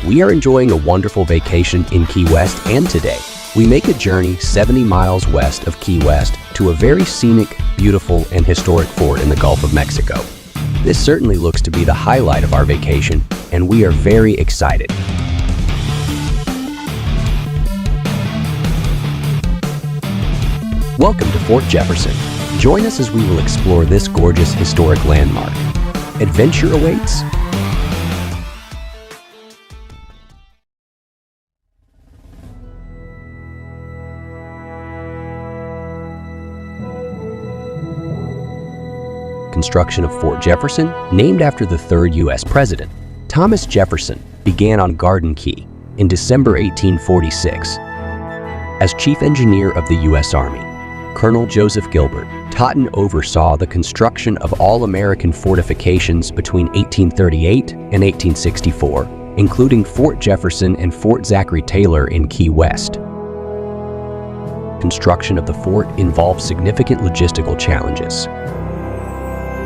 We are enjoying a wonderful vacation in Key West, and today we make a journey 70 miles west of Key West to a very scenic, beautiful, and historic fort in the Gulf of Mexico. This certainly looks to be the highlight of our vacation, and we are very excited. Welcome to Fort Jefferson. Join us as we will explore this gorgeous historic landmark. Adventure awaits. Construction of Fort Jefferson, named after the third U.S. President, Thomas Jefferson, began on Garden Key in December 1846. As chief engineer of the U.S. Army, Colonel Joseph Gilbert Totten oversaw the construction of all American fortifications between 1838 and 1864, including Fort Jefferson and Fort Zachary Taylor in Key West. Construction of the fort involved significant logistical challenges.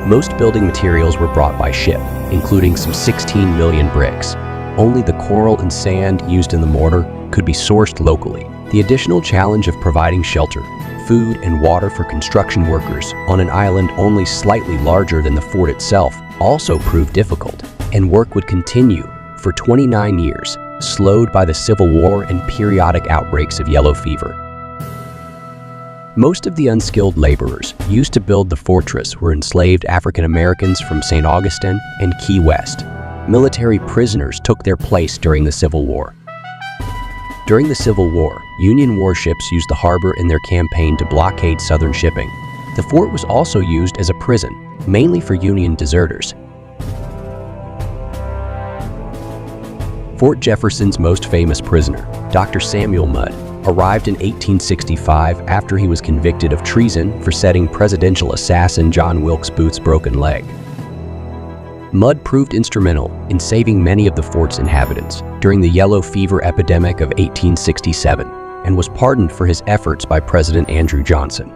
Most building materials were brought by ship, including some 16 million bricks. Only the coral and sand used in the mortar could be sourced locally. The additional challenge of providing shelter, food, and water for construction workers on an island only slightly larger than the fort itself also proved difficult, and work would continue for 29 years, slowed by the Civil War and periodic outbreaks of yellow fever. Most of the unskilled laborers used to build the fortress were enslaved African Americans from St. Augustine and Key West. Military prisoners took their place during the Civil War. During the Civil War, Union warships used the harbor in their campaign to blockade Southern shipping. The fort was also used as a prison, mainly for Union deserters. Fort Jefferson's most famous prisoner, Dr. Samuel Mudd, arrived in 1865 after he was convicted of treason for setting presidential assassin John Wilkes Booth's broken leg. Mudd proved instrumental in saving many of the fort's inhabitants during the yellow fever epidemic of 1867 and was pardoned for his efforts by President Andrew Johnson.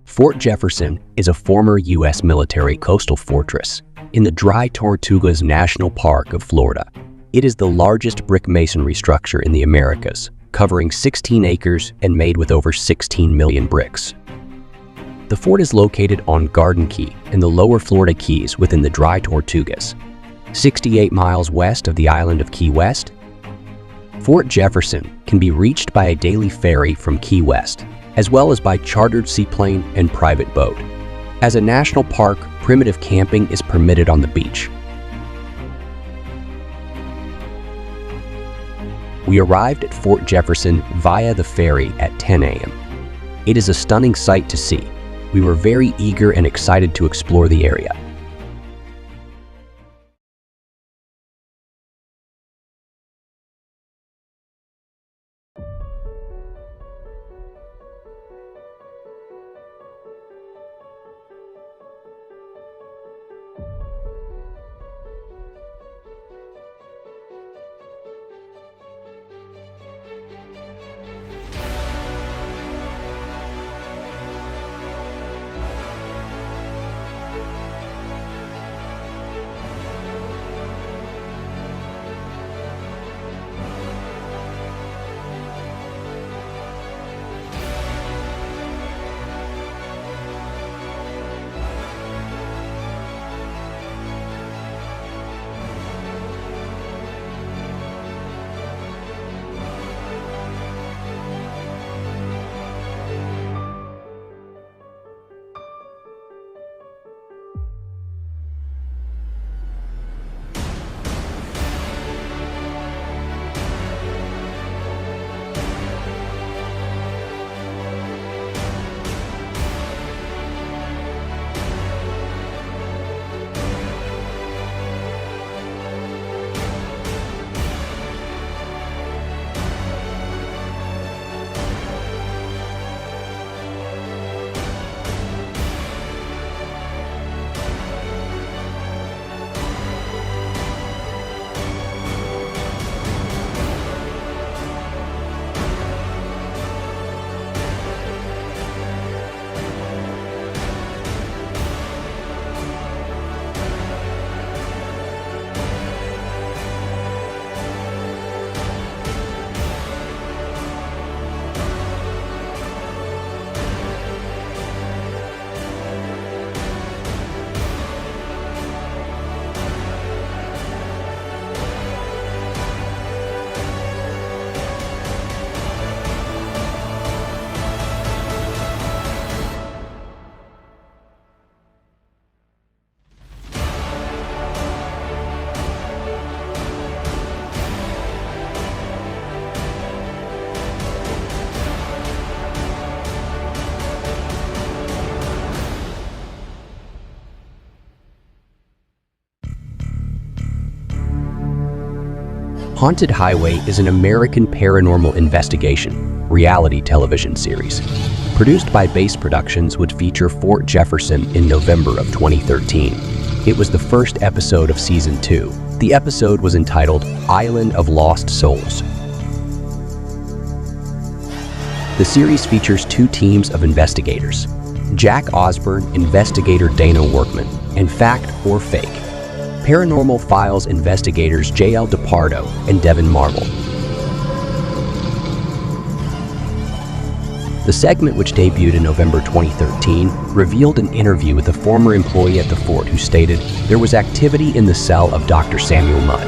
Fort Jefferson is a former U.S. military coastal fortress in the dry Tortugas National Park of Florida. It is the largest brick masonry structure in the Americas, covering 16 acres and made with over 16 million bricks. The fort is located on Garden Key in the lower Florida Keys within the dry Tortugas, 68 miles west of the island of Key West. Fort Jefferson can be reached by a daily ferry from Key West, as well as by chartered seaplane and private boat. As a national park, primitive camping is permitted on the beach. We arrived at Fort Jefferson via the ferry at 10 a.m. It is a stunning sight to see. We were very eager and excited to explore the area. Haunted Highway is an American paranormal investigation reality television series. Produced by Base Productions, would feature Fort Jefferson in November of 2013. It was the first episode of Season 2. The episode was entitled Island of Lost Souls. The series features two teams of investigators: Jack Osborne, investigator Dana Workman, and Fact or Fake, Paranormal Files investigators J.L. DePardo and Devin Marble. The segment, which debuted in November 2013, revealed an interview with a former employee at the fort who stated there was activity in the cell of Dr. Samuel Mudd.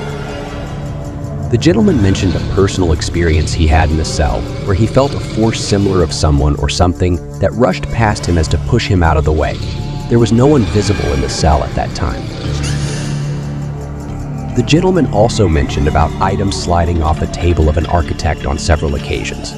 The gentleman mentioned a personal experience he had in the cell where he felt a force similar of someone or something that rushed past him as to push him out of the way. There was no one visible in the cell at that time. The gentleman also mentioned about items sliding off a table of an architect on several occasions.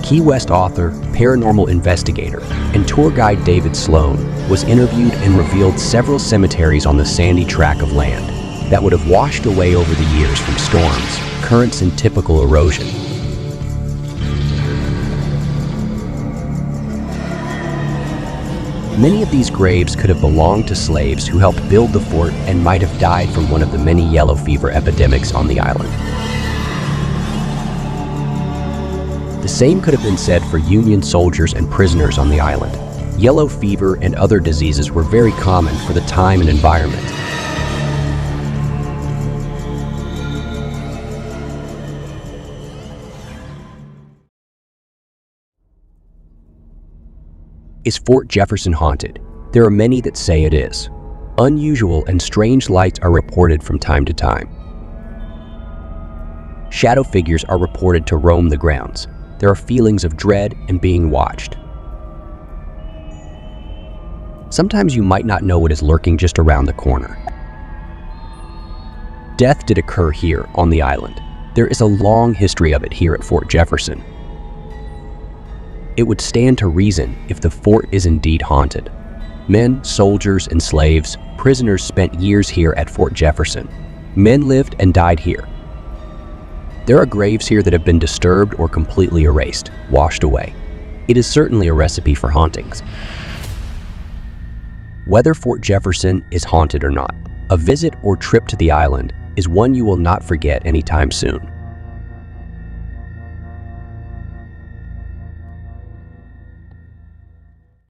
Key West author, paranormal investigator, and tour guide David Sloan was interviewed and revealed several cemeteries on the sandy tract of land that would have washed away over the years from storms, currents, and typical erosion. Many of these graves could have belonged to slaves who helped build the fort and might have died from one of the many yellow fever epidemics on the island. The same could have been said for Union soldiers and prisoners on the island. Yellow fever and other diseases were very common for the time and environment. Is Fort Jefferson haunted? There are many that say it is. Unusual and strange lights are reported from time to time. Shadow figures are reported to roam the grounds. There are feelings of dread and being watched. Sometimes you might not know what is lurking just around the corner. Death did occur here on the island. There is a long history of it here at Fort Jefferson. It would stand to reason if the fort is indeed haunted. Men, soldiers, and slaves, prisoners spent years here at Fort Jefferson. Men lived and died here. There are graves here that have been disturbed or completely erased, washed away. It is certainly a recipe for hauntings. Whether Fort Jefferson is haunted or not, a visit or trip to the island is one you will not forget anytime soon.